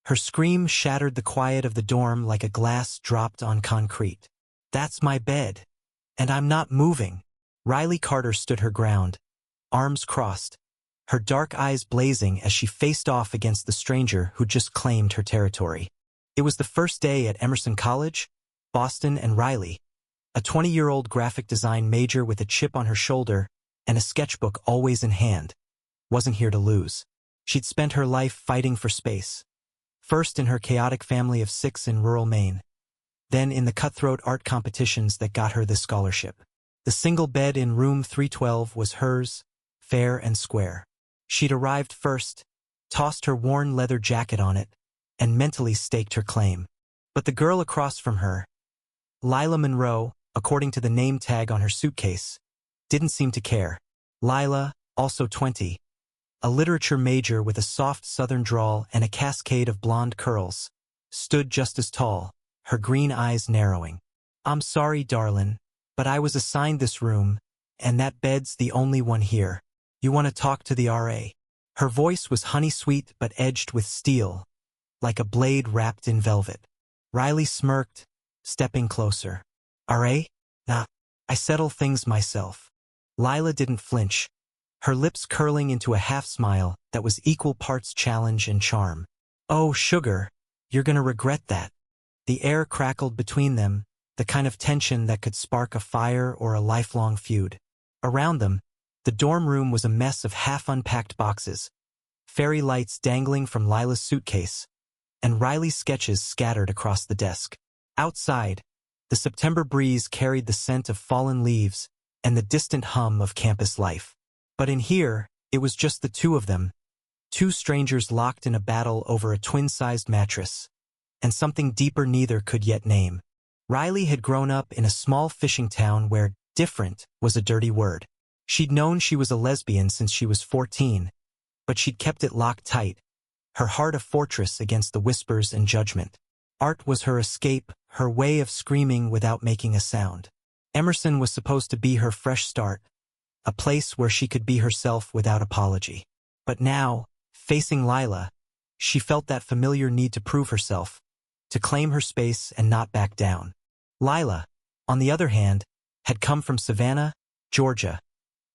Her scream shattered the quiet of the dorm like a glass dropped on concrete. "That's my bed. And I'm not moving." Riley Carter stood her ground, arms crossed, her dark eyes blazing as she faced off against the stranger who just claimed her territory. It was the first day at Emerson College, Boston, and Riley, a 20-year-old graphic design major with a chip on her shoulder and a sketchbook always in hand, wasn't here to lose. She'd spent her life fighting for space, first in her chaotic family of 6 in rural Maine, then in the cutthroat art competitions that got her this scholarship. The single bed in room 312 was hers, fair and square. She'd arrived first, tossed her worn leather jacket on it, and mentally staked her claim. But the girl across from her, Lila Monroe, according to the name tag on her suitcase, didn't seem to care. Lila, also 20, a literature major with a soft southern drawl and a cascade of blonde curls, stood just as tall, her green eyes narrowing. "I'm sorry, darlin', but I was assigned this room, and that bed's the only one here. You want to talk to the RA?" Her voice was honey-sweet but edged with steel, like a blade wrapped in velvet. Riley smirked, stepping closer. "RA? Nah, I settle things myself." Lila didn't flinch, her lips curling into a half-smile that was equal parts challenge and charm. "Oh, sugar, you're gonna regret that." The air crackled between them, the kind of tension that could spark a fire or a lifelong feud. Around them, the dorm room was a mess of half-unpacked boxes, fairy lights dangling from Lila's suitcase, and Riley's sketches scattered across the desk. Outside, the September breeze carried the scent of fallen leaves and the distant hum of campus life. But in here, it was just the two of them, two strangers locked in a battle over a twin-sized mattress, and something deeper neither could yet name. Riley had grown up in a small fishing town where different was a dirty word. She'd known she was a lesbian since she was 14, but she'd kept it locked tight, her heart a fortress against the whispers and judgment. Art was her escape, her way of screaming without making a sound. Emerson was supposed to be her fresh start, a place where she could be herself without apology. But now, facing Lila, she felt that familiar need to prove herself, to claim her space and not back down. Lila, on the other hand, had come from Savannah, Georgia,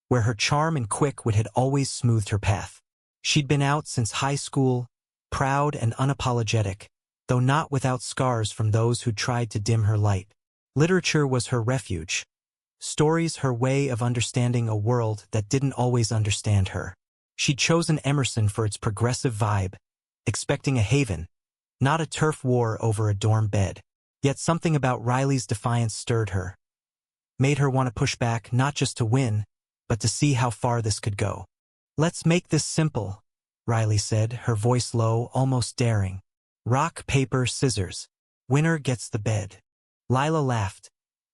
where her charm and quick wit had always smoothed her path. She'd been out since high school, proud and unapologetic, though not without scars from those who tried to dim her light. Literature was her refuge, stories her way of understanding a world that didn't always understand her. She'd chosen Emerson for its progressive vibe, expecting a haven, not a turf war over a dorm bed. Yet something about Riley's defiance stirred her, made her want to push back not just to win, but to see how far this could go. "Let's make this simple," Riley said, her voice low, almost daring. "Rock, paper, scissors. Winner gets the bed." Lila laughed,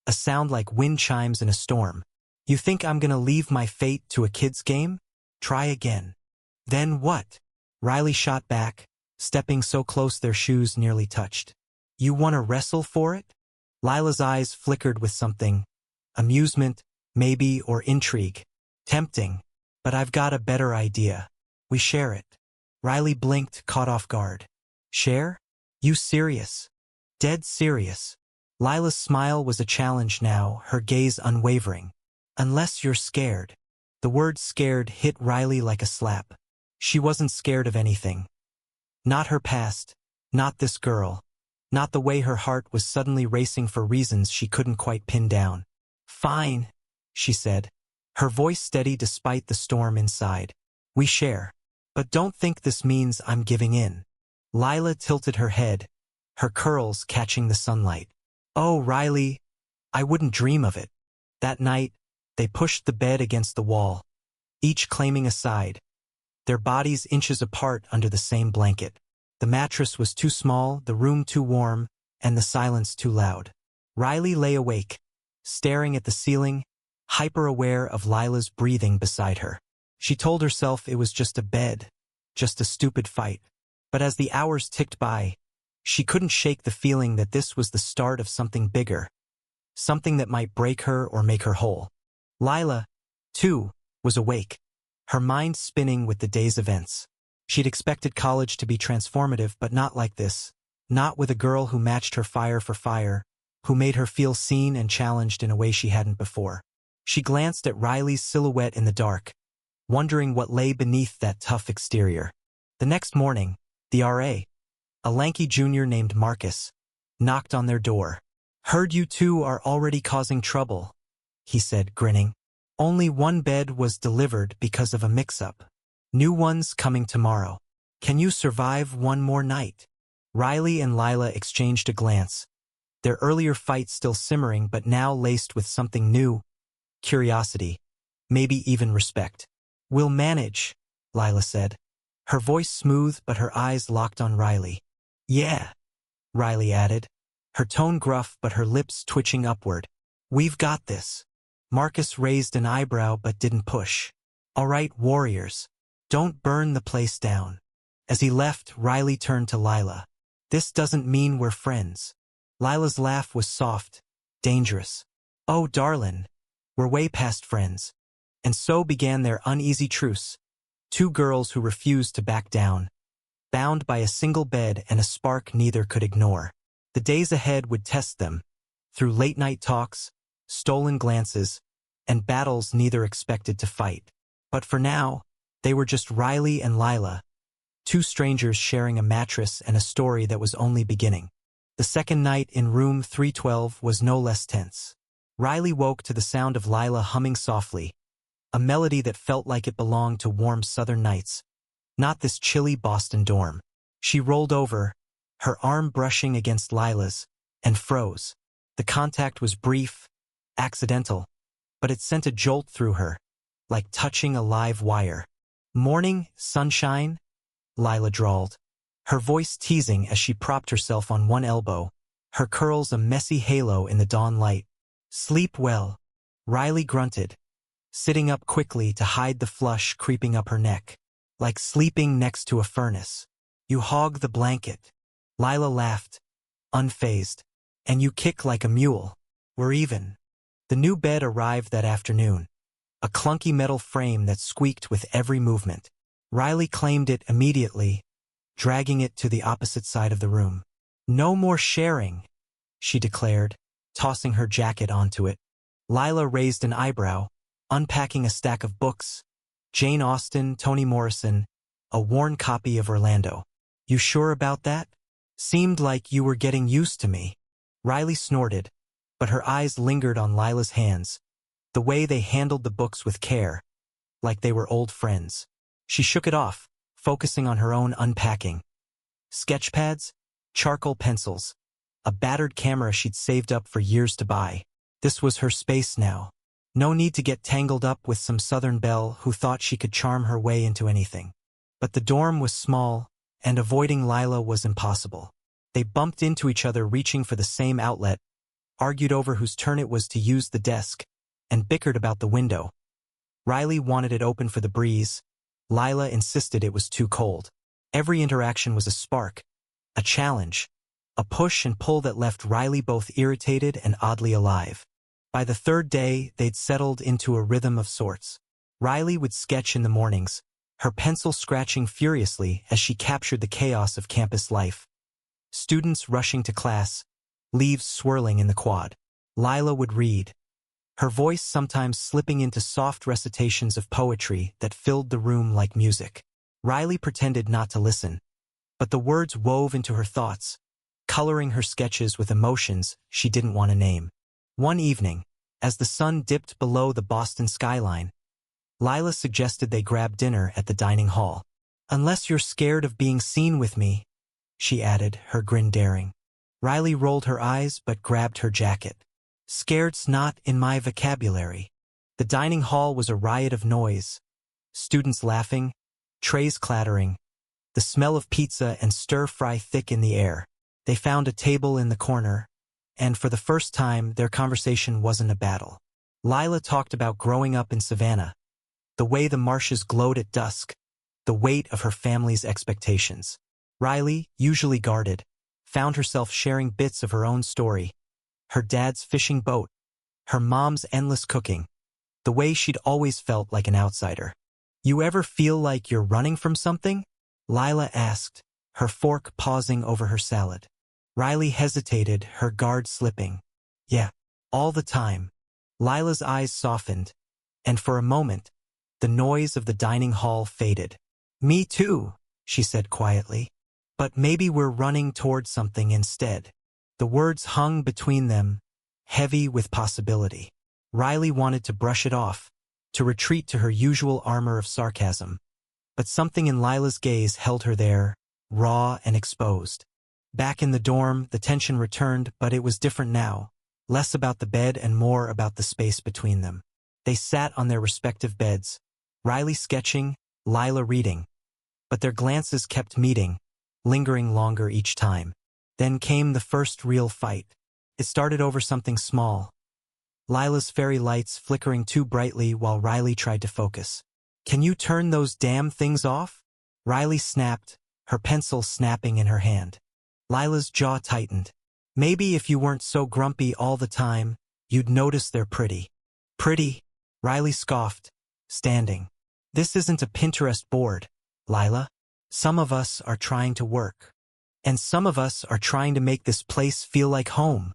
a sound like wind chimes in a storm. "You think I'm gonna leave my fate to a kid's game? Try again." "Then what?" Riley shot back, stepping so close their shoes nearly touched. "You want to wrestle for it?" Lila's eyes flickered with something, amusement, maybe, or intrigue. "Tempting, but I've got a better idea. We share it." Riley blinked, caught off guard. "Share? You serious?" "Dead serious." Lila's smile was a challenge now, her gaze unwavering. "Unless you're scared." The word scared hit Riley like a slap. She wasn't scared of anything. Not her past, not this girl, not the way her heart was suddenly racing for reasons she couldn't quite pin down. "Fine," she said, her voice steady despite the storm inside. "We share. But don't think this means I'm giving in." Lila tilted her head, her curls catching the sunlight. "Oh, Riley, I wouldn't dream of it." That night, they pushed the bed against the wall, each claiming a side, their bodies inches apart under the same blanket. The mattress was too small, the room too warm, and the silence too loud. Riley lay awake, staring at the ceiling, hyper-aware of Lila's breathing beside her. She told herself it was just a bed, just a stupid fight. But as the hours ticked by, she couldn't shake the feeling that this was the start of something bigger, something that might break her or make her whole. Lila, too, was awake, her mind spinning with the day's events. She'd expected college to be transformative, but not like this. Not with a girl who matched her fire for fire, who made her feel seen and challenged in a way she hadn't before. She glanced at Riley's silhouette in the dark, wondering what lay beneath that tough exterior. The next morning, the RA, a lanky junior named Marcus, knocked on their door. "Heard you two are already causing trouble," he said, grinning. "Only one bed was delivered because of a mix-up. New one's coming tomorrow. Can you survive one more night?" Riley and Lila exchanged a glance, their earlier fight still simmering but now laced with something new, curiosity, maybe even respect. "We'll manage," Lila said, her voice smooth but her eyes locked on Riley. "Yeah," Riley added, her tone gruff but her lips twitching upward. "We've got this." Marcus raised an eyebrow but didn't push. "All right, warriors. Don't burn the place down." As he left, Riley turned to Lila. "This doesn't mean we're friends." Lila's laugh was soft, dangerous. "Oh, darling, we're way past friends." And so began their uneasy truce. Two girls who refused to back down, bound by a single bed and a spark neither could ignore. The days ahead would test them, through late-night talks, stolen glances, and battles neither expected to fight. But for now, they were just Riley and Lila, two strangers sharing a mattress and a story that was only beginning. The second night in room 312 was no less tense. Riley woke to the sound of Lila humming softly, a melody that felt like it belonged to warm southern nights, not this chilly Boston dorm. She rolled over, her arm brushing against Lila's, and froze. The contact was brief, accidental, but it sent a jolt through her, like touching a live wire. "Morning, sunshine?" Lila drawled, her voice teasing as she propped herself on one elbow, her curls a messy halo in the dawn light. "Sleep well," Riley grunted, sitting up quickly to hide the flush creeping up her neck. "Like sleeping next to a furnace. You hog the blanket." Lila laughed, unfazed. "And you kick like a mule. We're even." The new bed arrived that afternoon, a clunky metal frame that squeaked with every movement. Riley claimed it immediately, dragging it to the opposite side of the room. "No more sharing," she declared, tossing her jacket onto it. Lila raised an eyebrow, unpacking a stack of books, Jane Austen, Toni Morrison, a worn copy of Orlando. "You sure about that? Seemed like you were getting used to me." Riley snorted, but her eyes lingered on Lila's hands, the way they handled the books with care, like they were old friends. She shook it off, focusing on her own unpacking. Sketchpads, charcoal pencils, a battered camera she'd saved up for years to buy. This was her space now. No need to get tangled up with some Southern belle who thought she could charm her way into anything. But the dorm was small, and avoiding Lila was impossible. They bumped into each other reaching for the same outlet, argued over whose turn it was to use the desk, and bickered about the window. Riley wanted it open for the breeze. Lila insisted it was too cold. Every interaction was a spark, a challenge, a push and pull that left Riley both irritated and oddly alive. By the third day, they'd settled into a rhythm of sorts. Riley would sketch in the mornings, her pencil scratching furiously as she captured the chaos of campus life. Students rushing to class, leaves swirling in the quad. Lila would read, her voice sometimes slipping into soft recitations of poetry that filled the room like music. Riley pretended not to listen, but the words wove into her thoughts, coloring her sketches with emotions she didn't want to name. One evening, as the sun dipped below the Boston skyline, Lila suggested they grab dinner at the dining hall. "Unless you're scared of being seen with me," she added, her grin daring. Riley rolled her eyes but grabbed her jacket. "Scared's not in my vocabulary." The dining hall was a riot of noise. Students laughing, trays clattering, the smell of pizza and stir-fry thick in the air. They found a table in the corner, and for the first time, their conversation wasn't a battle. Lila talked about growing up in Savannah, the way the marshes glowed at dusk, the weight of her family's expectations. Riley, usually guarded, found herself sharing bits of her own story. Her dad's fishing boat, her mom's endless cooking, the way she'd always felt like an outsider. "You ever feel like you're running from something?" Lila asked, her fork pausing over her salad. Riley hesitated, her guard slipping. Yeah, all the time. Lila's eyes softened, and for a moment, the noise of the dining hall faded. Me too, she said quietly. But maybe we're running toward something instead. The words hung between them, heavy with possibility. Riley wanted to brush it off, to retreat to her usual armor of sarcasm. But something in Lila's gaze held her there, raw and exposed. Back in the dorm, the tension returned, but it was different now. Less about the bed and more about the space between them. They sat on their respective beds, Riley sketching, Lila reading. But their glances kept meeting, lingering longer each time. Then came the first real fight. It started over something small. Lila's fairy lights flickering too brightly while Riley tried to focus. Can you turn those damn things off? Riley snapped, her pencil snapping in her hand. Lila's jaw tightened. Maybe if you weren't so grumpy all the time, you'd notice they're pretty. Pretty? Riley scoffed, standing. This isn't a Pinterest board, Lila. Some of us are trying to work. And some of us are trying to make this place feel like home.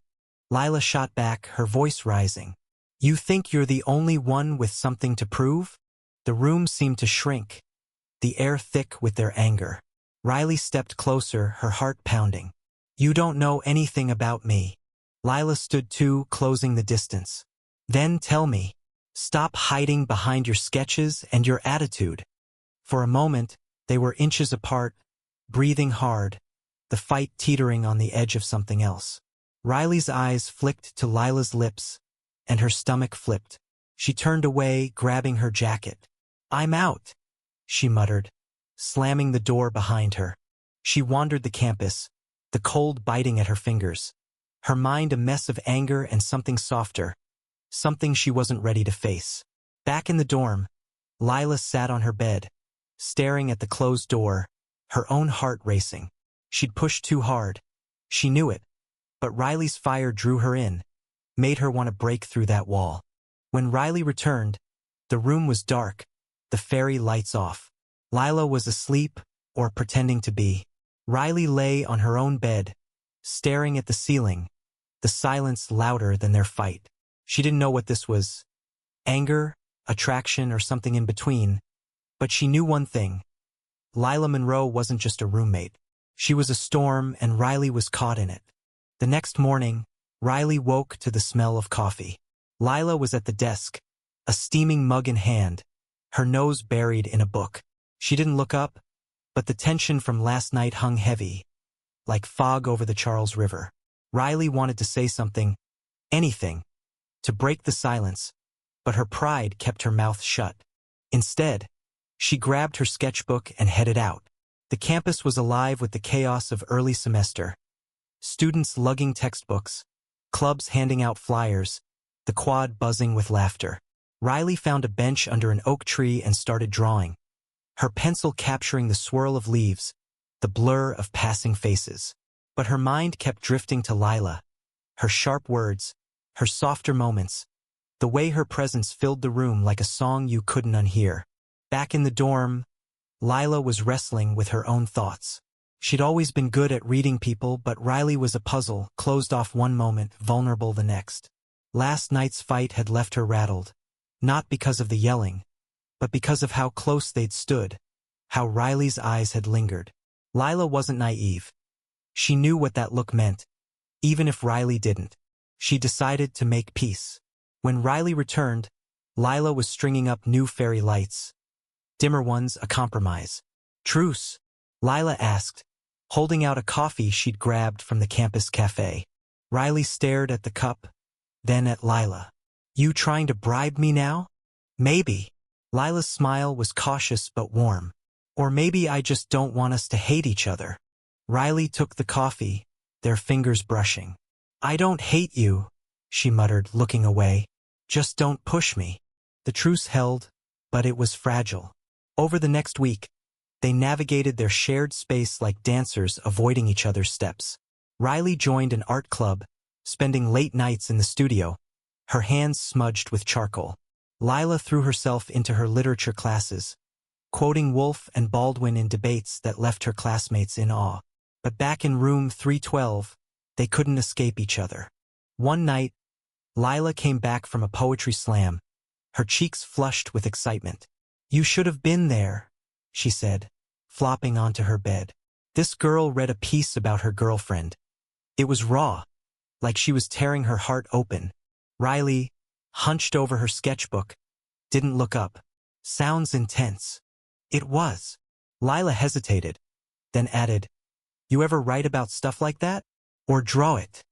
Lila shot back, her voice rising. You think you're the only one with something to prove? The room seemed to shrink, the air thick with their anger. Riley stepped closer, her heart pounding. You don't know anything about me. Lila stood too, closing the distance. Then tell me. Stop hiding behind your sketches and your attitude. For a moment, they were inches apart, breathing hard, the fight teetering on the edge of something else. Riley's eyes flicked to Lila's lips, and her stomach flipped. She turned away, grabbing her jacket. I'm out, she muttered, slamming the door behind her. She wandered the campus, the cold biting at her fingers. Her mind a mess of anger and something softer, something she wasn't ready to face. Back in the dorm, Lila sat on her bed, staring at the closed door, her own heart racing. She'd pushed too hard. She knew it. But Riley's fire drew her in, made her want to break through that wall. When Riley returned, the room was dark, the fairy lights off. Lila was asleep, or pretending to be. Riley lay on her own bed, staring at the ceiling, the silence louder than their fight. She didn't know what this was, anger, attraction, or something in between, but she knew one thing. Lila Monroe wasn't just a roommate. She was a storm, and Riley was caught in it. The next morning, Riley woke to the smell of coffee. Lila was at the desk, a steaming mug in hand, her nose buried in a book. She didn't look up, but the tension from last night hung heavy, like fog over the Charles River. Riley wanted to say something, anything, to break the silence, but her pride kept her mouth shut. Instead, she grabbed her sketchbook and headed out. The campus was alive with the chaos of early semester. Students lugging textbooks, clubs handing out flyers, the quad buzzing with laughter. Riley found a bench under an oak tree and started drawing, her pencil capturing the swirl of leaves, the blur of passing faces. But her mind kept drifting to Lila, her sharp words, her softer moments, the way her presence filled the room like a song you couldn't unhear. Back in the dorm, Lila was wrestling with her own thoughts. She'd always been good at reading people, but Riley was a puzzle, closed off one moment, vulnerable the next. Last night's fight had left her rattled, not because of the yelling, but because of how close they'd stood, how Riley's eyes had lingered. Lila wasn't naive. She knew what that look meant, even if Riley didn't. She decided to make peace. When Riley returned, Lila was stringing up new fairy lights. Dimmer ones, a compromise. Truce? Lila asked, holding out a coffee she'd grabbed from the campus cafe. Riley stared at the cup, then at Lila. You trying to bribe me now? Maybe. Lila's smile was cautious but warm. Or maybe I just don't want us to hate each other. Riley took the coffee, their fingers brushing. I don't hate you, she muttered, looking away. Just don't push me. The truce held, but it was fragile. Over the next week, they navigated their shared space like dancers avoiding each other's steps. Riley joined an art club, spending late nights in the studio, her hands smudged with charcoal. Lila threw herself into her literature classes, quoting Woolf and Baldwin in debates that left her classmates in awe. But back in room 312, they couldn't escape each other. One night, Lila came back from a poetry slam, her cheeks flushed with excitement. "You should have been there," she said, flopping onto her bed. This girl read a piece about her girlfriend. It was raw, like she was tearing her heart open. Riley, hunched over her sketchbook, didn't look up. "Sounds intense." It was. Lila hesitated, then added, "You ever write about stuff like that? Or draw it?"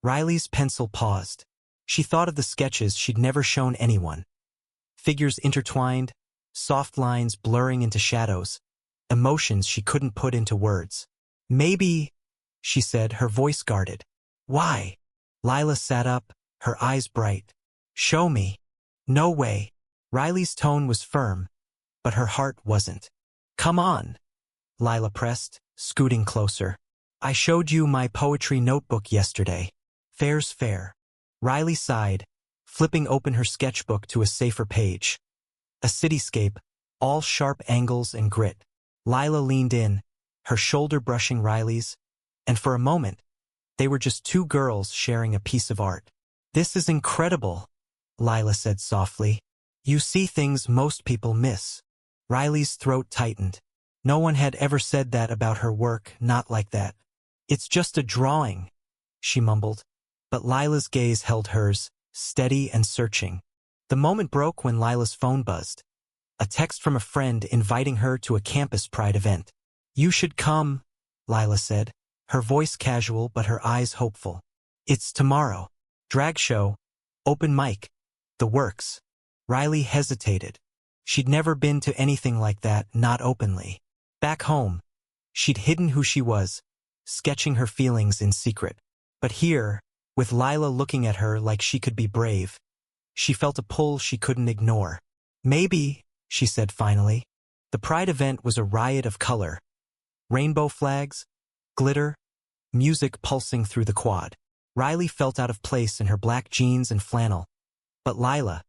Riley's pencil paused. She thought of the sketches she'd never shown anyone. Figures intertwined, soft lines blurring into shadows, emotions she couldn't put into words. "Maybe," she said, her voice guarded. "Why?" Lila sat up, her eyes bright. "Show me." "No way." Riley's tone was firm, but her heart wasn't. "Come on," Lila pressed, scooting closer. "I showed you my poetry notebook yesterday. Fair's fair." Riley sighed, flipping open her sketchbook to a safer page. A cityscape, all sharp angles and grit. Lila leaned in, her shoulder brushing Riley's, and for a moment, they were just two girls sharing a piece of art. "This is incredible," Lila said softly. "You see things most people miss." Riley's throat tightened. No one had ever said that about her work, not like that. "It's just a drawing," she mumbled. But Lila's gaze held hers, steady and searching. The moment broke when Lila's phone buzzed. A text from a friend inviting her to a campus pride event. "You should come," Lila said, her voice casual but her eyes hopeful. "It's tomorrow. Drag show, open mic, the works." Riley hesitated. She'd never been to anything like that, not openly. Back home, she'd hidden who she was, sketching her feelings in secret. But here, with Lila looking at her like she could be brave, she felt a pull she couldn't ignore. "Maybe," she said finally. The pride event was a riot of color. Rainbow flags, glitter, music pulsing through the quad. Riley felt out of place in her black jeans and flannel. But Lila,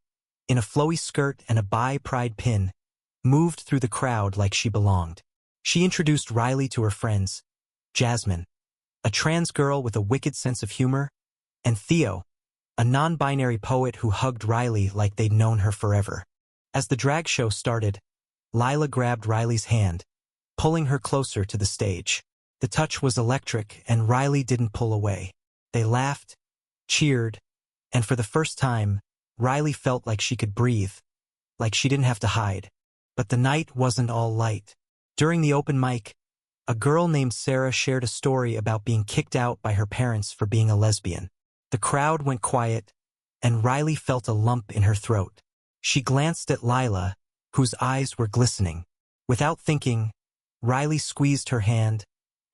in a flowy skirt and a bi-pride pin, moved through the crowd like she belonged. She introduced Riley to her friends, Jasmine, a trans girl with a wicked sense of humor, and Theo, a non-binary poet who hugged Riley like they'd known her forever. As the drag show started, Lila grabbed Riley's hand, pulling her closer to the stage. The touch was electric, and Riley didn't pull away. They laughed, cheered, and for the first time, Riley felt like she could breathe, like she didn't have to hide. But the night wasn't all light. During the open mic, a girl named Sarah shared a story about being kicked out by her parents for being a lesbian. The crowd went quiet, and Riley felt a lump in her throat. She glanced at Lila, whose eyes were glistening. Without thinking, Riley squeezed her hand,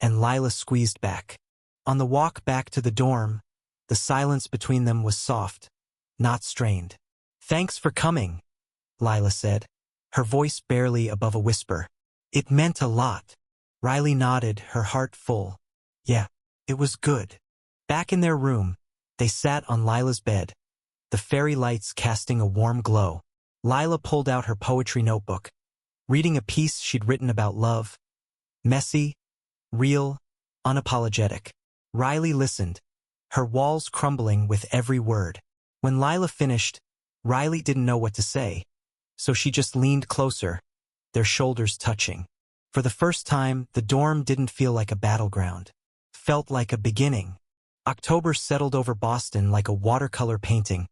and Lila squeezed back. On the walk back to the dorm, the silence between them was soft, not strained. "Thanks for coming," Lila said, her voice barely above a whisper. "It meant a lot." Riley nodded, her heart full. "Yeah, it was good." Back in their room, they sat on Lila's bed, the fairy lights casting a warm glow. Lila pulled out her poetry notebook, reading a piece she'd written about love. Messy, real, unapologetic. Riley listened, her walls crumbling with every word. When Lila finished, Riley didn't know what to say, so she just leaned closer, their shoulders touching. For the first time, the dorm didn't feel like a battleground. Felt like a beginning. October settled over Boston like a watercolor painting,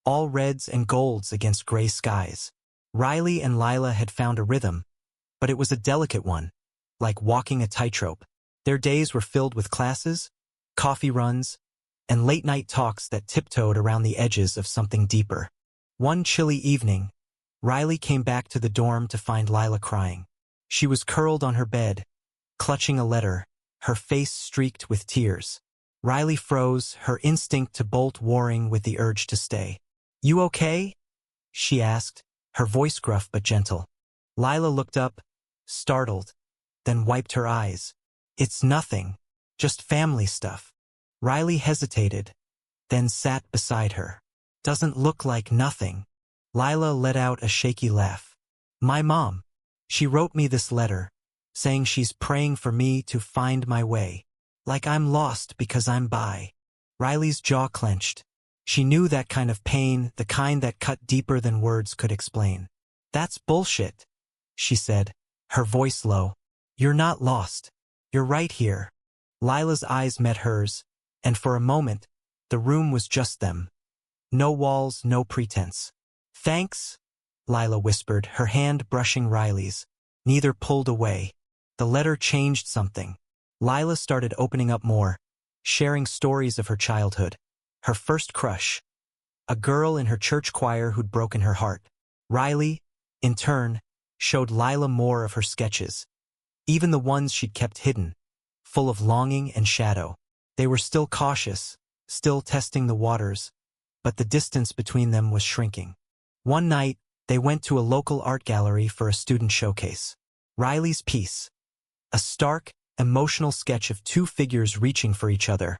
all reds and golds against gray skies. Riley and Lila had found a rhythm, but it was a delicate one, like walking a tightrope. Their days were filled with classes, coffee runs, and late-night talks that tiptoed around the edges of something deeper. One chilly evening, Riley came back to the dorm to find Lila crying. She was curled on her bed, clutching a letter, her face streaked with tears. Riley froze, her instinct to bolt warring with the urge to stay. "You okay?" she asked, her voice gruff but gentle. Lila looked up, startled, then wiped her eyes. "It's nothing, just family stuff." Riley hesitated, then sat beside her. "Doesn't look like nothing." Lila let out a shaky laugh. "My mom. She wrote me this letter, saying she's praying for me to find my way. Like I'm lost because I'm bi. Riley's jaw clenched. She knew that kind of pain, the kind that cut deeper than words could explain. That's bullshit, she said, her voice low. You're not lost. You're right here. Lila's eyes met hers, and for a moment, the room was just them. No walls, no pretense. Thanks, Lila whispered, her hand brushing Riley's. Neither pulled away. The letter changed something. Lila started opening up more, sharing stories of her childhood. Her first crush. A girl in her church choir who'd broken her heart. Riley, in turn, showed Lila more of her sketches. Even the ones she'd kept hidden, full of longing and shadow. They were still cautious, still testing the waters, but the distance between them was shrinking. One night, they went to a local art gallery for a student showcase. Riley's piece, a stark, emotional sketch of two figures reaching for each other,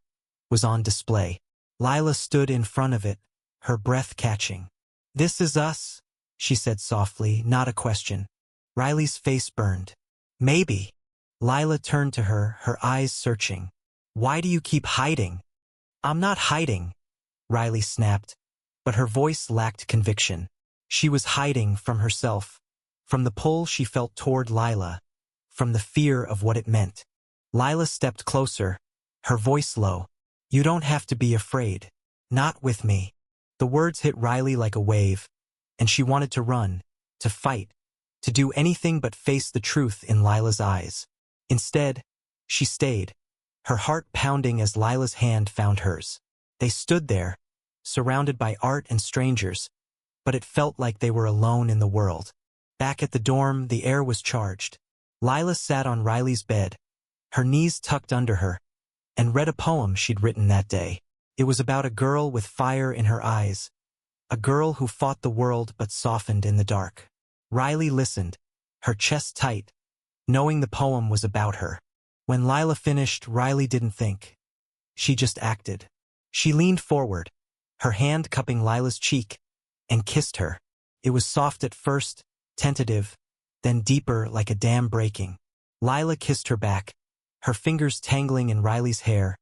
was on display. Lila stood in front of it, her breath catching. "This is us," she said softly, not a question. Riley's face burned. "Maybe." Lila turned to her, her eyes searching. "Why do you keep hiding?" "I'm not hiding," Riley snapped, but her voice lacked conviction. She was hiding from herself, from the pull she felt toward Lila, from the fear of what it meant. Lila stepped closer, her voice low. "You don't have to be afraid. Not with me." The words hit Riley like a wave, and she wanted to run, to fight, to do anything but face the truth in Lila's eyes. Instead, she stayed, her heart pounding as Lila's hand found hers. They stood there, surrounded by art and strangers, but it felt like they were alone in the world. Back at the dorm, the air was charged. Lila sat on Riley's bed, her knees tucked under her, and read a poem she'd written that day. It was about a girl with fire in her eyes, a girl who fought the world but softened in the dark. Riley listened, her chest tight, knowing the poem was about her. When Lila finished, Riley didn't think. She just acted. She leaned forward, her hand cupping Lila's cheek, and kissed her. It was soft at first, tentative, then deeper like a dam breaking. Lila kissed her back, her fingers tangling in Riley's hair,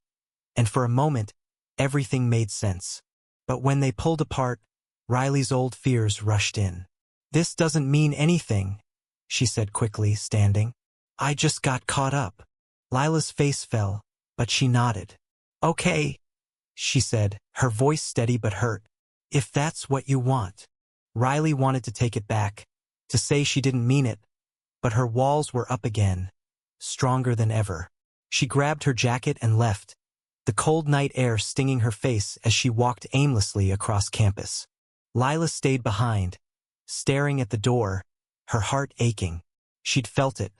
and for a moment, everything made sense. But when they pulled apart, Riley's old fears rushed in. "This doesn't mean anything," she said quickly, standing. "I just got caught up." Lila's face fell, but she nodded. "Okay," she said, her voice steady but hurt. "If that's what you want." Riley wanted to take it back, to say she didn't mean it, but her walls were up again, stronger than ever. She grabbed her jacket and left, the cold night air stinging her face as she walked aimlessly across campus. Lila stayed behind, staring at the door, her heart aching. She'd felt it.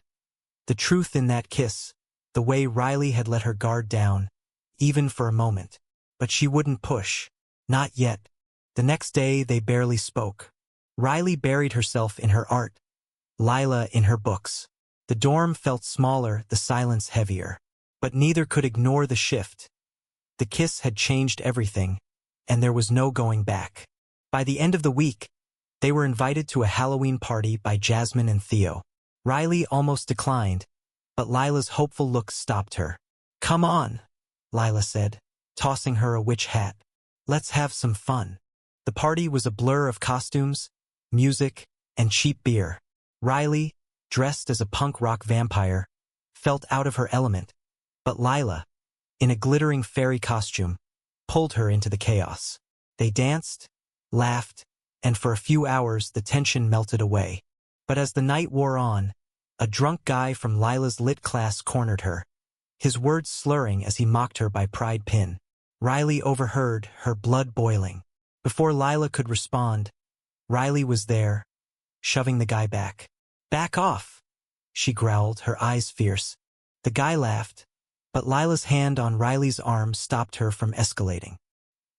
The truth in that kiss, the way Riley had let her guard down, even for a moment. But she wouldn't push. Not yet. The next day they barely spoke. Riley buried herself in her art, Lila in her books. The dorm felt smaller, the silence heavier. But neither could ignore the shift. The kiss had changed everything, and there was no going back. By the end of the week, they were invited to a Halloween party by Jasmine and Theo. Riley almost declined, but Lila's hopeful look stopped her. "Come on," Lila said, tossing her a witch hat. "Let's have some fun." The party was a blur of costumes, music, and cheap beer. Riley, dressed as a punk rock vampire, felt out of her element, but Lila, in a glittering fairy costume, pulled her into the chaos. They danced, laughed, and for a few hours the tension melted away. But as the night wore on, a drunk guy from Lila's lit class cornered her, his words slurring as he mocked her by pride pin. Riley overheard, her blood boiling. Before Lila could respond, Riley was there, shoving the guy back. "Back off," she growled, her eyes fierce. The guy laughed, but Lila's hand on Riley's arm stopped her from escalating.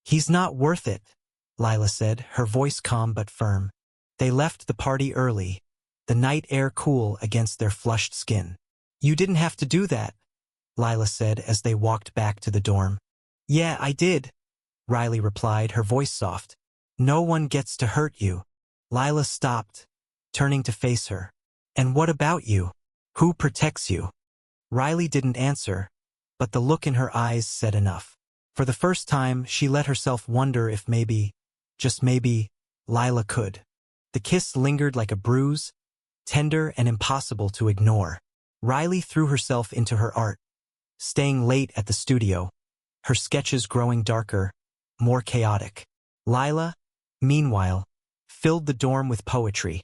"He's not worth it," Lila said, her voice calm but firm. They left the party early, the night air cool against their flushed skin. "You didn't have to do that," Lila said as they walked back to the dorm. "Yeah, I did," Riley replied, her voice soft. "No one gets to hurt you." Lila stopped, turning to face her. And what about you? Who protects you? Riley didn't answer, but the look in her eyes said enough. For the first time, she let herself wonder if maybe, just maybe, Lila could. The kiss lingered like a bruise, tender and impossible to ignore. Riley threw herself into her art, staying late at the studio, her sketches growing darker, more chaotic. Lila, meanwhile, filled the dorm with poetry,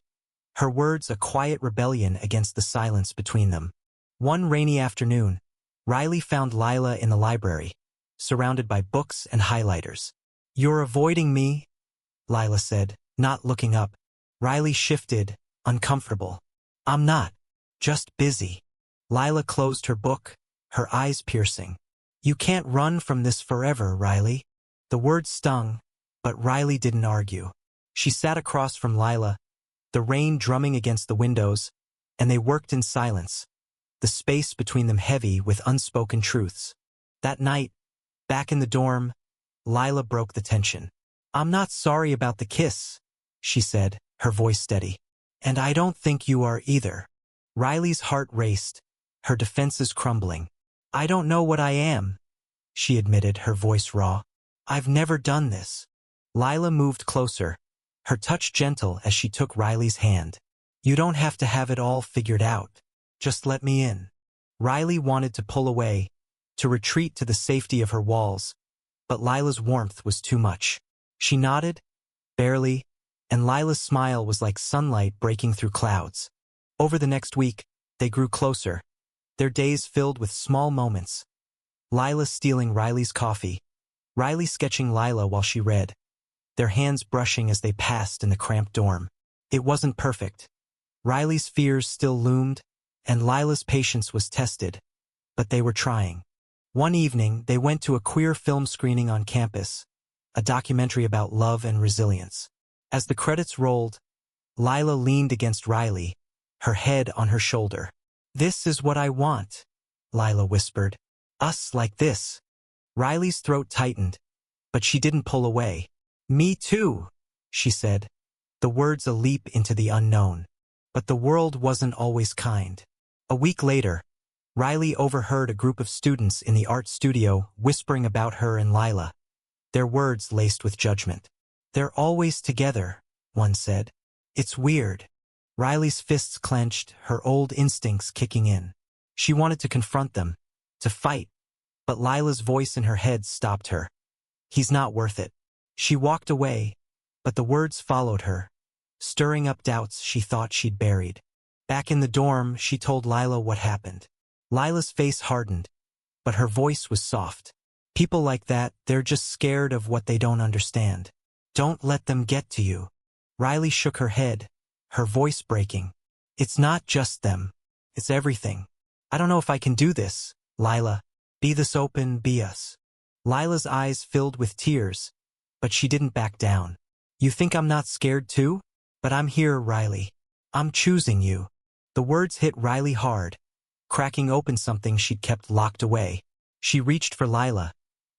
her words a quiet rebellion against the silence between them. One rainy afternoon, Riley found Lila in the library, surrounded by books and highlighters. "You're avoiding me," Lila said, not looking up. Riley shifted, uncomfortable. "I'm not. Just busy." Lila closed her book, her eyes piercing. "You can't run from this forever, Riley." The words stung, but Riley didn't argue. She sat across from Lila, the rain drumming against the windows, and they worked in silence, the space between them heavy with unspoken truths. That night, back in the dorm, Lila broke the tension. "I'm not sorry about the kiss," she said, her voice steady. "And I don't think you are either." Riley's heart raced, her defenses crumbling. "I don't know what I am," she admitted, her voice raw. "I've never done this." Lila moved closer, her touch gentle as she took Riley's hand. "You don't have to have it all figured out. Just let me in." Riley wanted to pull away, to retreat to the safety of her walls, but Lila's warmth was too much. She nodded, barely, and Lila's smile was like sunlight breaking through clouds. Over the next week, they grew closer, their days filled with small moments. Lila stealing Riley's coffee, Riley sketching Lila while she read, their hands brushing as they passed in the cramped dorm. It wasn't perfect. Riley's fears still loomed, and Lila's patience was tested, but they were trying. One evening, they went to a queer film screening on campus, a documentary about love and resilience. As the credits rolled, Lila leaned against Riley, her head on her shoulder. "This is what I want," Lila whispered. "Us like this." Riley's throat tightened, but she didn't pull away. "Me too," she said, the words a leap into the unknown. But the world wasn't always kind. A week later, Riley overheard a group of students in the art studio whispering about her and Lila, their words laced with judgment. "They're always together," one said. "It's weird." Riley's fists clenched, her old instincts kicking in. She wanted to confront them, to fight, but Lila's voice in her head stopped her. "He's not worth it." She walked away, but the words followed her, stirring up doubts she thought she'd buried. Back in the dorm, she told Lila what happened. Lila's face hardened, but her voice was soft. "People like that, they're just scared of what they don't understand. Don't let them get to you." Riley shook her head, her voice breaking. "It's not just them. It's everything. I don't know if I can do this, Lila. Be this open, be us." Lila's eyes filled with tears, but she didn't back down. "You think I'm not scared too? But I'm here, Riley. I'm choosing you." The words hit Riley hard, cracking open something she'd kept locked away. She reached for Lila,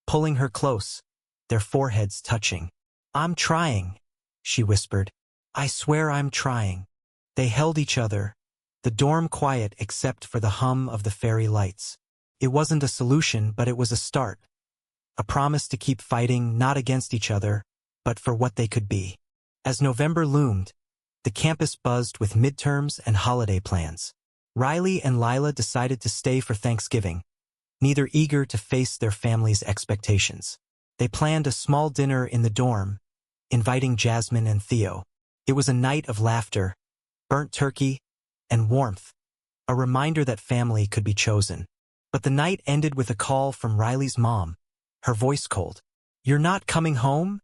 pulling her close, their foreheads touching. "I'm trying," she whispered. "I swear I'm trying." They held each other, the dorm quiet except for the hum of the fairy lights. It wasn't a solution, but it was a start. A promise to keep fighting not against each other, but for what they could be. As November loomed, the campus buzzed with midterms and holiday plans. Riley and Lila decided to stay for Thanksgiving, neither eager to face their family's expectations. They planned a small dinner in the dorm, inviting Jasmine and Theo. It was a night of laughter, burnt turkey, and warmth, a reminder that family could be chosen. But the night ended with a call from Riley's mom, her voice cold. "You're not coming home?"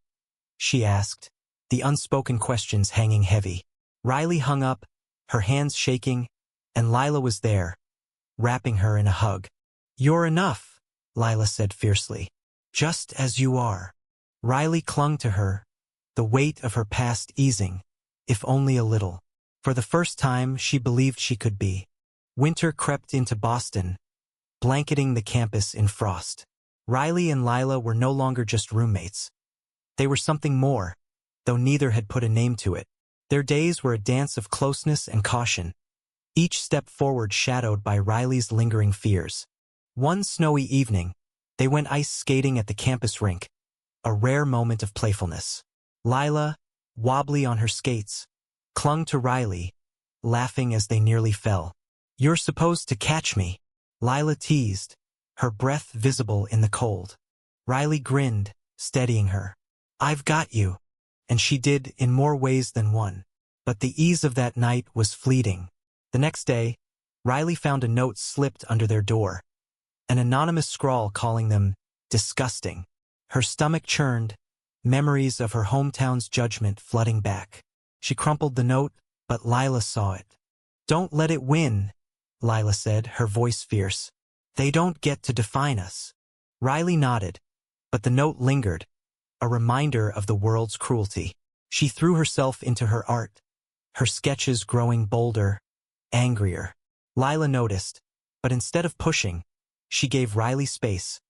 she asked, the unspoken questions hanging heavy. Riley hung up, her hands shaking, and Lila was there, wrapping her in a hug. "You're enough," Lila said fiercely. "Just as you are." Riley clung to her, the weight of her past easing, if only a little. For the first time, she believed she could be. Winter crept into Boston, blanketing the campus in frost. Riley and Lila were no longer just roommates. They were something more, though neither had put a name to it. Their days were a dance of closeness and caution, each step forward shadowed by Riley's lingering fears. One snowy evening, they went ice skating at the campus rink, a rare moment of playfulness. Lila, wobbly on her skates, clung to Riley, laughing as they nearly fell. "You're supposed to catch me," Lila teased, her breath visible in the cold. Riley grinned, steadying her. "I've got you." And she did in more ways than one. But the ease of that night was fleeting. The next day, Riley found a note slipped under their door, an anonymous scrawl calling them disgusting. Her stomach churned, memories of her hometown's judgment flooding back. She crumpled the note, but Lila saw it. "Don't let it win," Lila said, her voice fierce. "They don't get to define us." Riley nodded, but the note lingered, a reminder of the world's cruelty. She threw herself into her art, her sketches growing bolder, angrier. Lila noticed, but instead of pushing, she gave Riley space,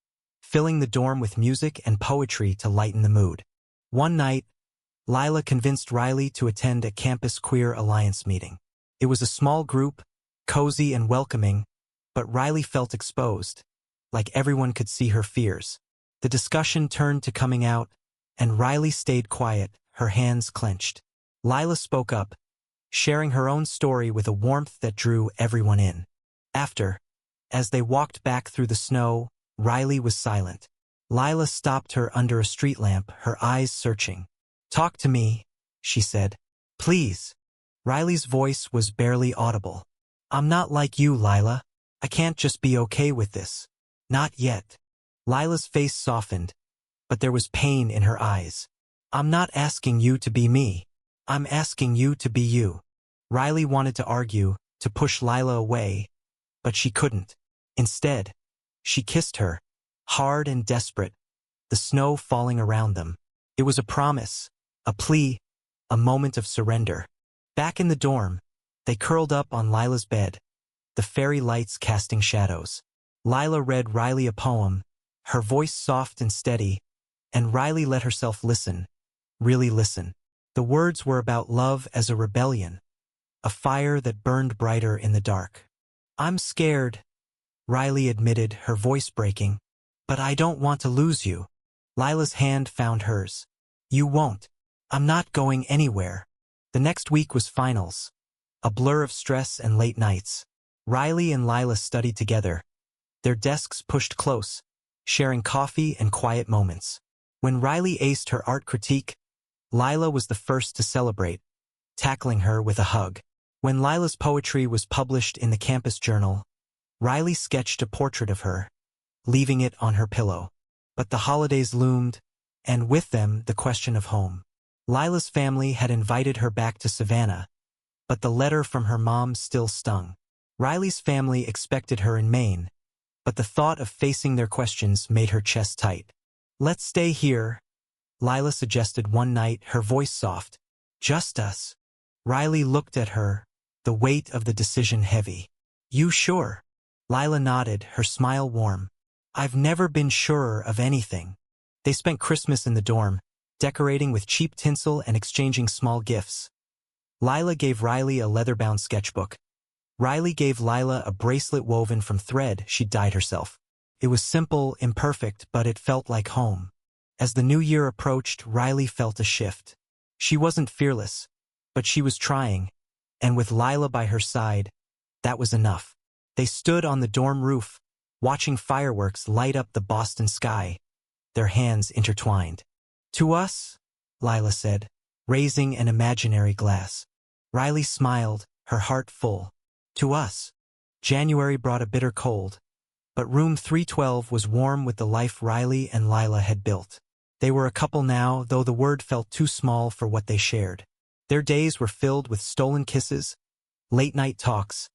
filling the dorm with music and poetry to lighten the mood. One night, Lila convinced Riley to attend a campus queer alliance meeting. It was a small group, cozy and welcoming, but Riley felt exposed, like everyone could see her fears. The discussion turned to coming out, and Riley stayed quiet, her hands clenched. Lila spoke up, sharing her own story with a warmth that drew everyone in. After, as they walked back through the snow, Riley was silent. Lila stopped her under a street lamp, her eyes searching. "Talk to me," she said. "Please." Riley's voice was barely audible. "I'm not like you, Lila. I can't just be okay with this. Not yet." Lila's face softened, but there was pain in her eyes. "I'm not asking you to be me. I'm asking you to be you." Riley wanted to argue, to push Lila away, but she couldn't. Instead, she kissed her, hard and desperate, the snow falling around them. It was a promise, a plea, a moment of surrender. Back in the dorm, they curled up on Lila's bed, the fairy lights casting shadows. Lila read Riley a poem, her voice soft and steady, and Riley let herself listen, really listen. The words were about love as a rebellion, a fire that burned brighter in the dark. "I'm scared," Riley admitted, her voice breaking, "but I don't want to lose you." Lila's hand found hers. "You won't. I'm not going anywhere." The next week was finals, a blur of stress and late nights. Riley and Lila studied together, their desks pushed close, sharing coffee and quiet moments. When Riley aced her art critique, Lila was the first to celebrate, tackling her with a hug. When Lila's poetry was published in the campus journal, Riley sketched a portrait of her, leaving it on her pillow. But the holidays loomed, and with them the question of home. Lila's family had invited her back to Savannah, but the letter from her mom still stung. Riley's family expected her in Maine, but the thought of facing their questions made her chest tight. "Let's stay here," Lila suggested one night, her voice soft. "Just us." Riley looked at her, the weight of the decision heavy. "You sure?" Lila nodded, her smile warm. "I've never been surer of anything." They spent Christmas in the dorm, decorating with cheap tinsel and exchanging small gifts. Lila gave Riley a leather-bound sketchbook. Riley gave Lila a bracelet woven from thread she'd dyed herself. It was simple, imperfect, but it felt like home. As the new year approached, Riley felt a shift. She wasn't fearless, but she was trying, and with Lila by her side, that was enough. They stood on the dorm roof, watching fireworks light up the Boston sky, their hands intertwined. "To us," Lila said, raising an imaginary glass. Riley smiled, her heart full. "To us." January brought a bitter cold, but room 312 was warm with the life Riley and Lila had built. They were a couple now, though the word felt too small for what they shared. Their days were filled with stolen kisses, late-night talks,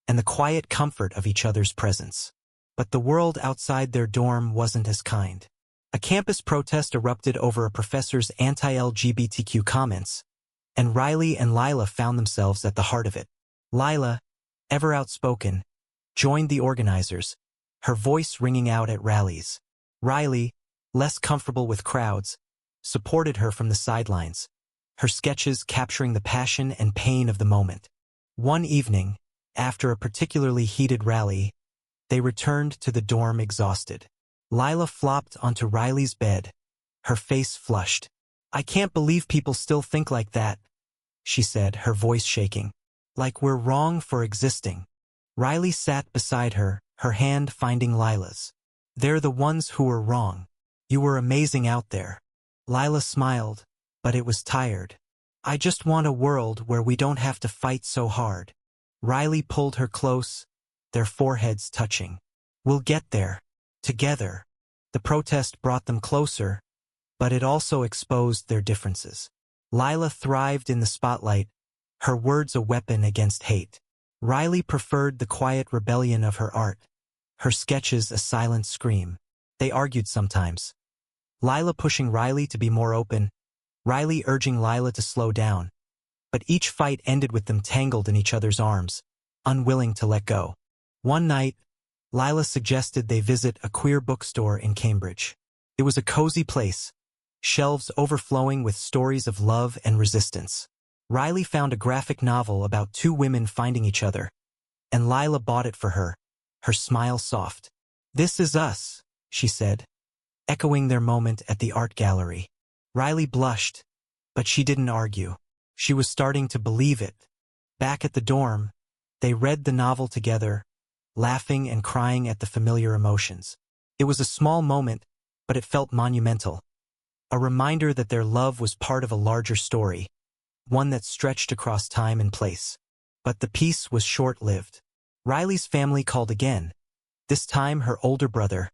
and the quiet comfort of each other's presence. But the world outside their dorm wasn't as kind. A campus protest erupted over a professor's anti-LGBTQ comments, and Riley and Lila found themselves at the heart of it. Lila, ever outspoken, joined the organizers, her voice ringing out at rallies. Riley, less comfortable with crowds, supported her from the sidelines, her sketches capturing the passion and pain of the moment. One evening, After a particularly heated rally, they returned to the dorm exhausted. Lila flopped onto Riley's bed, her face flushed. "I can't believe people still think like that," she said, her voice shaking. "Like we're wrong for existing." Riley sat beside her, her hand finding Lila's. "They're the ones who were wrong. You were amazing out there." Lila smiled, but it was tired. "I just want a world where we don't have to fight so hard." Riley pulled her close, their foreheads touching. "We'll get there. Together." The protest brought them closer, but it also exposed their differences. Lila thrived in the spotlight, her words a weapon against hate. Riley preferred the quiet rebellion of her art, her sketches a silent scream. They argued sometimes, Lila pushing Riley to be more open, Riley urging Lila to slow down. But each fight ended with them tangled in each other's arms, unwilling to let go. One night, Lila suggested they visit a queer bookstore in Cambridge. It was a cozy place, shelves overflowing with stories of love and resistance. Riley found a graphic novel about two women finding each other, and Lila bought it for her, her smile soft. "This is us," she said, echoing their moment at the art gallery. Riley blushed, but she didn't argue. She was starting to believe it. Back at the dorm, they read the novel together, laughing and crying at the familiar emotions. It was a small moment, but it felt monumental. A reminder that their love was part of a larger story, one that stretched across time and place. But the peace was short-lived. Riley's family called again, this time her older brother,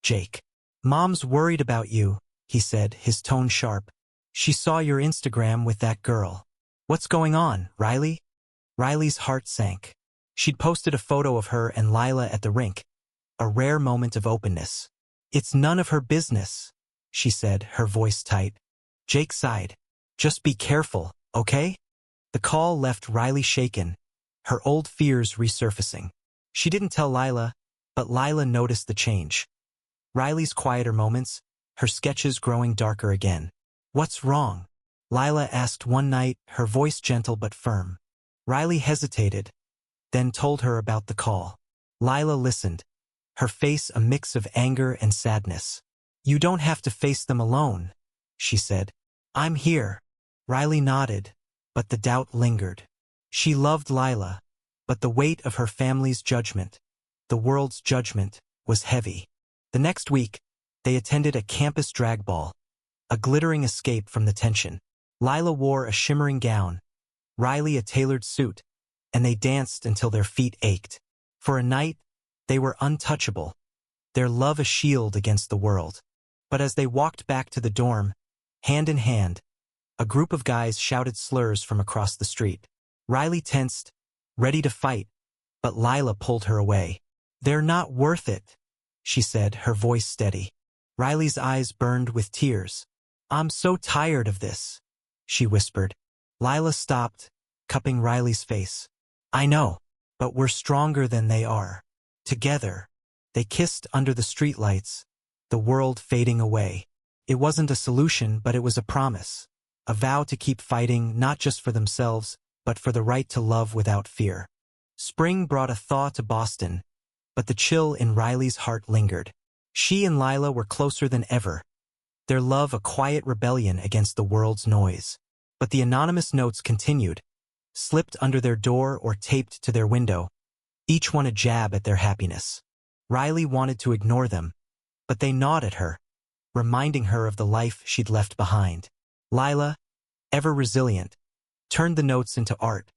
Jake. "Mom's worried about you," he said, his tone sharp. "She saw your Instagram with that girl." "What's going on, Riley?" Riley's heart sank. She'd posted a photo of her and Lila at the rink, a rare moment of openness. "It's none of her business," she said, her voice tight. Jake sighed. "Just be careful, okay?" The call left Riley shaken, her old fears resurfacing. She didn't tell Lila, but Lila noticed the change. Riley's quieter moments, her sketches growing darker again. "What's wrong?" Lila asked one night, her voice gentle but firm. Riley hesitated, then told her about the call. Lila listened, her face a mix of anger and sadness. "You don't have to face them alone," she said. "I'm here." Riley nodded, but the doubt lingered. She loved Lila, but the weight of her family's judgment, the world's judgment, was heavy. The next week, they attended a campus drag ball, a glittering escape from the tension. Lila wore a shimmering gown, Riley a tailored suit, and they danced until their feet ached. For a night, they were untouchable, their love a shield against the world. But as they walked back to the dorm, hand in hand, a group of guys shouted slurs from across the street. Riley tensed, ready to fight, but Lila pulled her away. "They're not worth it," she said, her voice steady. Riley's eyes burned with tears. "I'm so tired of this," she whispered. Lila stopped, cupping Riley's face. "I know, but we're stronger than they are." Together, they kissed under the streetlights, the world fading away. It wasn't a solution, but it was a promise, a vow to keep fighting not just for themselves, but for the right to love without fear. Spring brought a thaw to Boston, but the chill in Riley's heart lingered. She and Lila were closer than ever, their love a quiet rebellion against the world's noise. But the anonymous notes continued, slipped under their door or taped to their window, each one a jab at their happiness. Riley wanted to ignore them, but they gnawed at her, reminding her of the life she'd left behind. Lila, ever resilient, turned the notes into art,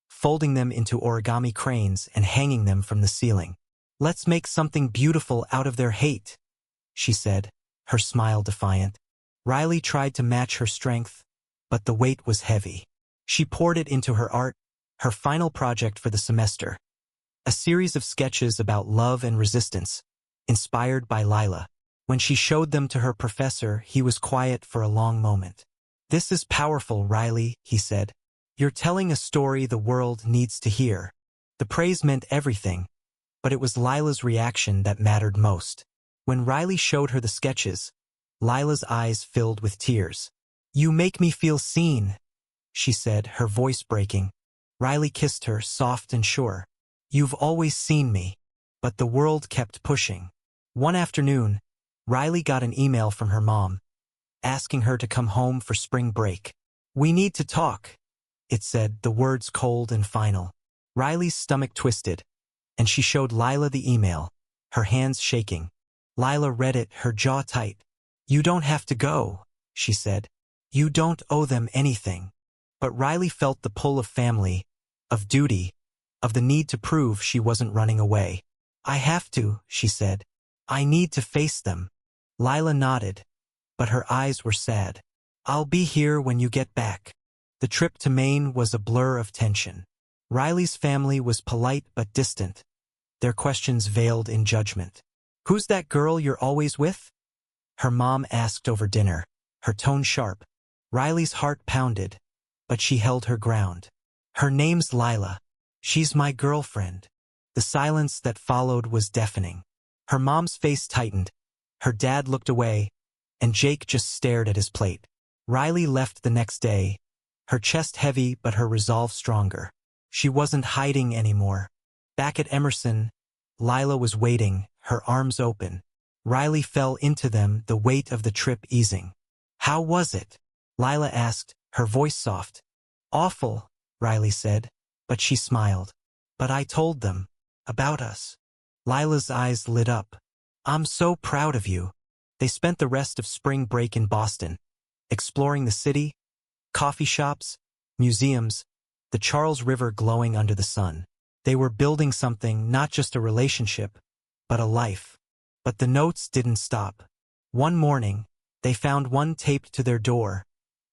folding them into origami cranes and hanging them from the ceiling. "Let's make something beautiful out of their hate," she said, her smile defiant. Riley tried to match her strength, but the weight was heavy. She poured it into her art, her final project for the semester. A series of sketches about love and resistance, inspired by Lila. When she showed them to her professor, he was quiet for a long moment. "This is powerful, Riley," he said. "You're telling a story the world needs to hear." The praise meant everything, but it was Lila's reaction that mattered most. When Riley showed her the sketches, Lila's eyes filled with tears. "You make me feel seen," she said, her voice breaking. Riley kissed her, soft and sure. You've always seen me. But the world kept pushing. One afternoon, Riley got an email from her mom, asking her to come home for spring break. "We need to talk," it said, the words cold and final. Riley's stomach twisted, and she showed Lila the email, her hands shaking. Lila read it, her jaw tight. "You don't have to go," she said. "You don't owe them anything." But Riley felt the pull of family, of duty, of the need to prove she wasn't running away. "I have to," she said. "I need to face them." Lila nodded, but her eyes were sad. "I'll be here when you get back." The trip to Maine was a blur of tension. Riley's family was polite but distant, their questions veiled in judgment. "Who's that girl you're always with?" her mom asked over dinner, her tone sharp. Riley's heart pounded, but she held her ground. "Her name's Lila. She's my girlfriend." The silence that followed was deafening. Her mom's face tightened, her dad looked away, and Jake just stared at his plate. Riley left the next day, her chest heavy but her resolve stronger. She wasn't hiding anymore. Back at Emerson, Lila was waiting, her arms open. Riley fell into them, the weight of the trip easing. "How was it?" Lila asked, her voice soft. "Awful," Riley said, but she smiled. "But I told them about us." Lila's eyes lit up. "I'm so proud of you." They spent the rest of spring break in Boston, exploring the city, coffee shops, museums, the Charles River glowing under the sun. They were building something, not just a relationship, but a life. But the notes didn't stop. One morning, they found one taped to their door,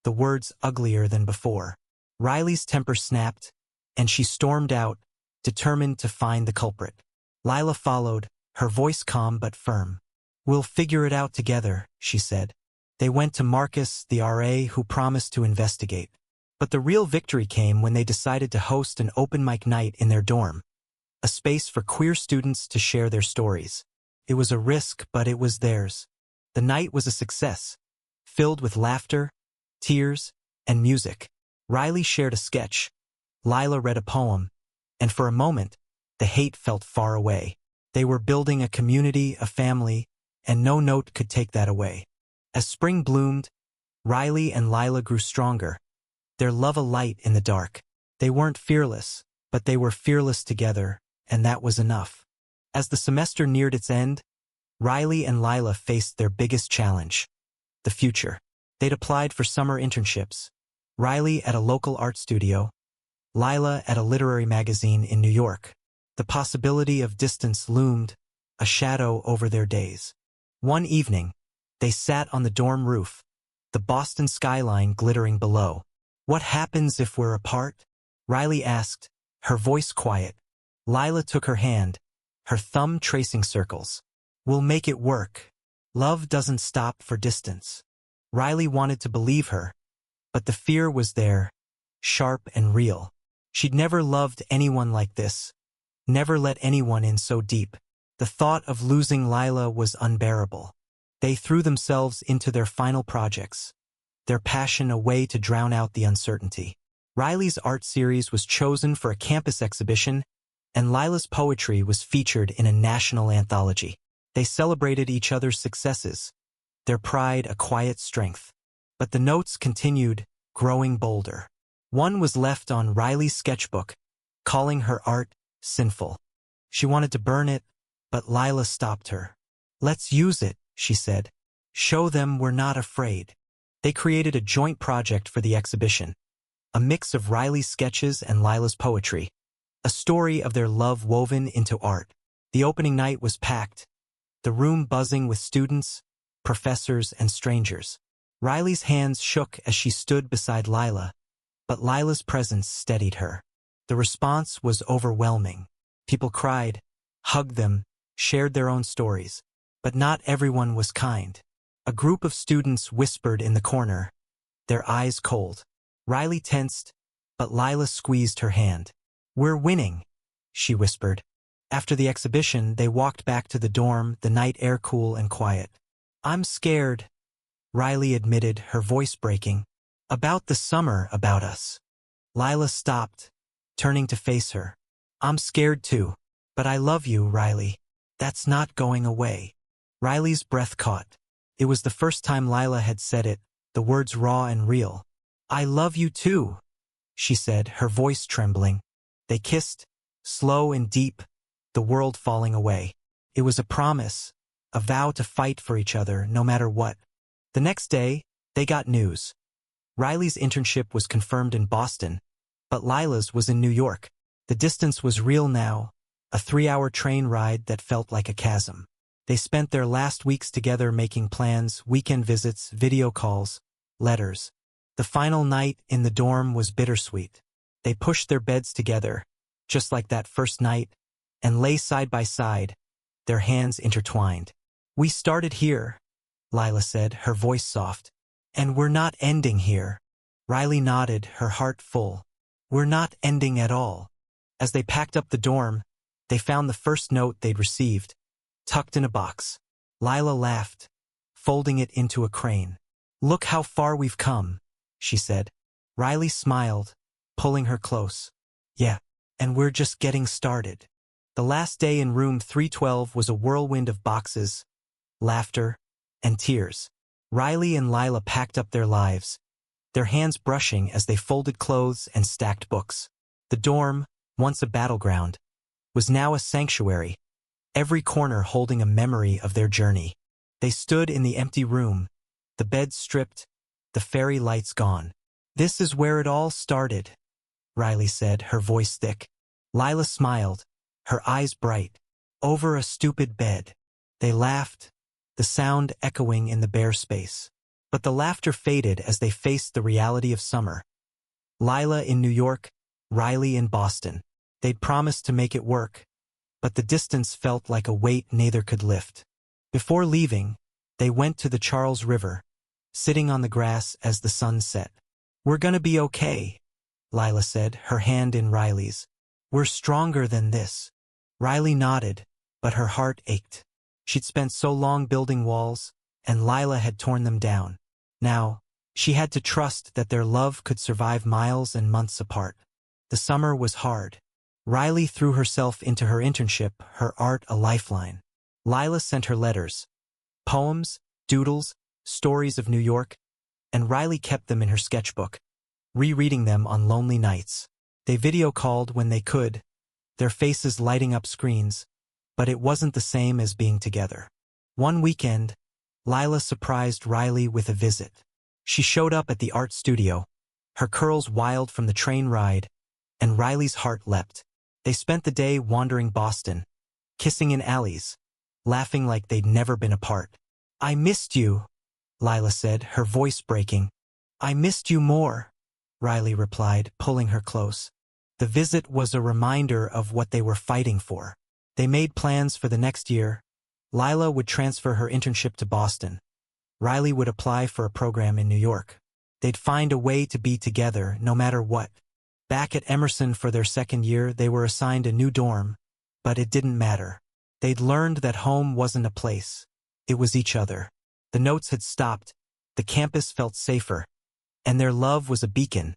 the words uglier than before. Riley's temper snapped, and she stormed out, determined to find the culprit. Lila followed, her voice calm but firm. "We'll figure it out together," she said. They went to Marcus, the RA, who promised to investigate. But the real victory came when they decided to host an open mic night in their dorm, a space for queer students to share their stories. It was a risk, but it was theirs. The night was a success, filled with laughter, tears, and music. Riley shared a sketch. Lila read a poem, and for a moment, the hate felt far away. They were building a community, a family, and no note could take that away. As spring bloomed, Riley and Lila grew stronger, their love a light in the dark. They weren't fearless, but they were fearless together, and that was enough. As the semester neared its end, Riley and Lila faced their biggest challenge: the future. They'd applied for summer internships, Riley at a local art studio, Lila at a literary magazine in New York. The possibility of distance loomed, a shadow over their days. One evening, they sat on the dorm roof, the Boston skyline glittering below. "What happens if we're apart?" Riley asked, her voice quiet. Lila took her hand, her thumb tracing circles. "We'll make it work. Love doesn't stop for distance." Riley wanted to believe her, but the fear was there, sharp and real. She'd never loved anyone like this, never let anyone in so deep. The thought of losing Lila was unbearable. They threw themselves into their final projects, their passion a way to drown out the uncertainty. Riley's art series was chosen for a campus exhibition, and Lila's poetry was featured in a national anthology. They celebrated each other's successes, their pride a quiet strength. But the notes continued, growing bolder. One was left on Riley's sketchbook, calling her art sinful. She wanted to burn it, but Lila stopped her. "Let's use it," she said. "Show them we're not afraid." They created a joint project for the exhibition, a mix of Riley's sketches and Lila's poetry, a story of their love woven into art. The opening night was packed, the room buzzing with students, professors, and strangers. Riley's hands shook as she stood beside Lila, but Lila's presence steadied her. The response was overwhelming. People cried, hugged them, shared their own stories. But not everyone was kind. A group of students whispered in the corner, their eyes cold. Riley tensed, but Lila squeezed her hand. "We're winning," she whispered. After the exhibition, they walked back to the dorm, the night air cool and quiet. "I'm scared," Riley admitted, her voice breaking. "About the summer, about us." Lila stopped, turning to face her. I'm scared too. But I love you, Riley. That's not going away. Riley's breath caught. It was the first time Lila had said it, the words raw and real. I love you too, she said, her voice trembling. They kissed, slow and deep, the world falling away. It was a promise, a vow to fight for each other no matter what. The next day, they got news. Riley's internship was confirmed in Boston, but Lila's was in New York. The distance was real now, a 3-hour train ride that felt like a chasm. They spent their last weeks together making plans, weekend visits, video calls, letters. The final night in the dorm was bittersweet. They pushed their beds together, just like that first night, and lay side by side, their hands intertwined. We started here, Lila said, her voice soft. And we're not ending here. Riley nodded, her heart full. We're not ending at all. As they packed up the dorm, they found the first note they'd received, tucked in a box. Lila laughed, folding it into a crane. Look how far we've come, she said. Riley smiled, pulling her close. Yeah, and we're just getting started. The last day in room 312 was a whirlwind of boxes, laughter, and tears. Riley and Lila packed up their lives, their hands brushing as they folded clothes and stacked books. The dorm, once a battleground, was now a sanctuary, every corner holding a memory of their journey. They stood in the empty room, the beds stripped, the fairy lights gone. This is where it all started, Riley said, her voice thick. Lila smiled, her eyes bright. Over a stupid bed. They laughed, the sound echoing in the bare space. But the laughter faded as they faced the reality of summer. Lila in New York, Riley in Boston. They'd promised to make it work, but the distance felt like a weight neither could lift. Before leaving, they went to the Charles River, sitting on the grass as the sun set. We're gonna be okay, Lila said, her hand in Riley's. We're stronger than this. Riley nodded, but her heart ached. She'd spent so long building walls, and Lila had torn them down. Now, she had to trust that their love could survive miles and months apart. The summer was hard. Riley threw herself into her internship, her art a lifeline. Lila sent her letters, poems, doodles, stories of New York, and Riley kept them in her sketchbook, rereading them on lonely nights. They video called when they could, their faces lighting up screens, but it wasn't the same as being together. One weekend, Lila surprised Riley with a visit. She showed up at the art studio, her curls wild from the train ride, and Riley's heart leapt. They spent the day wandering Boston, kissing in alleys, laughing like they'd never been apart. I missed you, Lila said, her voice breaking. I missed you more, Riley replied, pulling her close. The visit was a reminder of what they were fighting for. They made plans for the next year. Lila would transfer her internship to Boston. Riley would apply for a program in New York. They'd find a way to be together no matter what. Back at Emerson for their second year, they were assigned a new dorm, but it didn't matter. They'd learned that home wasn't a place. It was each other. The notes had stopped. The campus felt safer. And their love was a beacon,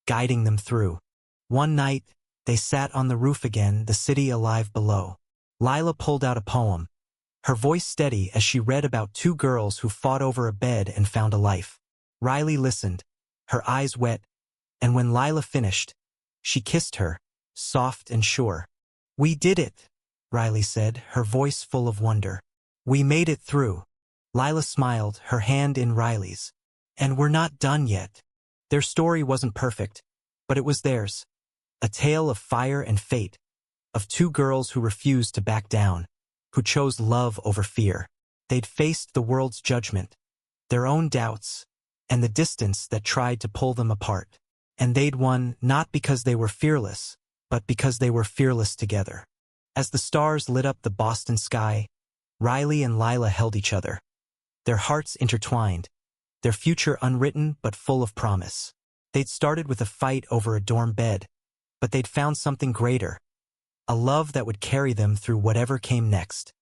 guiding them through. One night, they sat on the roof again, the city alive below. Lila pulled out a poem, her voice steady as she read about two girls who fought over a bed and found a life. Riley listened, her eyes wet, and when Lila finished, she kissed her, soft and sure. We did it, Riley said, her voice full of wonder. We made it through. Lila smiled, her hand in Riley's. And we're not done yet. Their story wasn't perfect, but it was theirs. A tale of fire and fate, of two girls who refused to back down, who chose love over fear. They'd faced the world's judgment, their own doubts, and the distance that tried to pull them apart. And they'd won not because they were fearless, but because they were fearless together. As the stars lit up the Boston sky, Riley and Lila held each other, their hearts intertwined, their future unwritten but full of promise. They'd started with a fight over a dorm bed, but they'd found something greater, a love that would carry them through whatever came next.